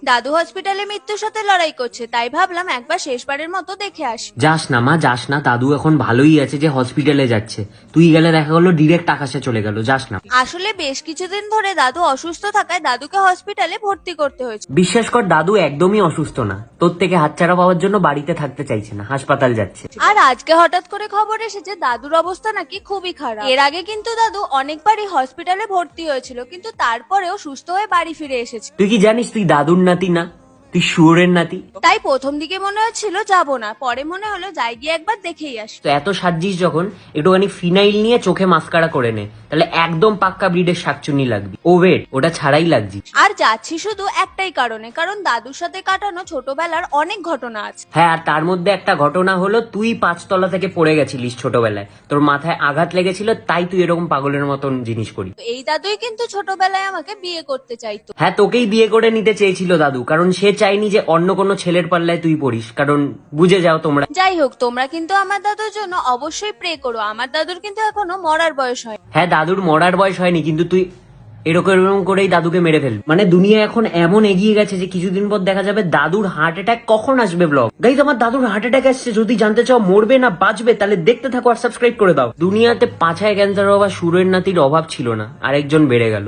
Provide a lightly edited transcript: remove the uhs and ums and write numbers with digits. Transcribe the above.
দাদু হসপিটালে মৃত্যুর সাথে লড়াই করছে, তাই ভাবলাম একবার শেষবারের মতো দেখে আসি। যাস না মা, যাস না। দাদু এখন ভালোই আছে যে হসপিটালে যাচ্ছে। তুই গেলে দেখা গেলো ডিরেক্ট আকাশে চলে গেল। যাস না। আসলে বেশ কিছুদিন ধরে দাদু অসুস্থ থাকায় দাদুকে হসপিটালে ভর্তি করতে হয়েছে। বিশ্বাস কর, দাদু একদমই অসুস্থ না। তোর থেকে হাতছাড়া পাওয়ার জন্য বাড়িতে থাকতে চাইছে না, হাসপাতাল যাচ্ছে। আর আজকে হঠাৎ করে খবর এসেছে দাদুর অবস্থা নাকি খুবই খারাপ। এর আগে কিন্তু দাদু অনেকবারই হসপিটালে ভর্তি হয়েছিল, কিন্তু তারপরেও সুস্থ হয়ে বাড়ি ফিরে এসেছে। তুই কি জানিস তুই দাদুর নাতি না, তুই শুয়োরের নাতি। তাই প্রথম দিকে মনে হচ্ছিল যাবো না, পরে মনে হলো যাই গিয়ে একবার দেখেই আসি। তো এত সাজিস যখন, একটুখানি ফিনাইল নিয়ে চোখে মাস্কারা করে নে, তাহলে একদম পাক্কা ব্রিডের শাকচুনি লাগবি। ও ওয়েট, ওটা ছাড়াই লাগছি। আর যাচ্ছি শুধু একটাই কারণে, কারণ দাদুর সাথে কাটানো ছোটবেলার অনেক ঘটনা আছে। হ্যাঁ, আর তার মধ্যে একটা ঘটনা হলো তুই 5 তলা থেকে পড়ে গেছিলিস ছোটবেলায়, তোর মাথায় আঘাত লেগেছিল, তাই তুই এরকম পাগলের মতন জিনিস করি। তো এই দাদুই কিন্তু ছোটবেলায় আমাকে বিয়ে করতে চাইতো। হ্যাঁ, তোকেই বিয়ে করে নিতে চেয়েছিল দাদু, কারণ সে চাইনি যে অন্য কোনো ছেলের পাল্লায় তুই পড়িস, কারণ বুঝে যাও তোমরা। যাই হোক, তোমরা কিন্তু আমার দাদুর জন্য অবশ্যই প্রে করো। আমার দাদুর কিন্তু এখনো মরার বয়স হয়। হ্যাঁ, দাদুর মরার বয়স হয়নি, কিন্তু তুই এরকম করেই দাদুকে মেরে ফেল। মানে দুনিয়া এখন এমন এগিয়ে গেছে যে কিছুদিন পর দেখা যাবে দাদুর হার্ট অ্যাটাক কখন আসবে ব্লগ। গাইজ, আমার দাদুর হার্ট অ্যাটাক আসছে। যদি জানতে চাও মরবে না বাঁচবে, তাহলে দেখতে থাকো আর সাবস্ক্রাইব করে দাও। দুনিয়াতে পাছায় ক্যান্সার হওয়া সুরের নাতির অভাব ছিল না, আরেকজন বেড়ে গেল।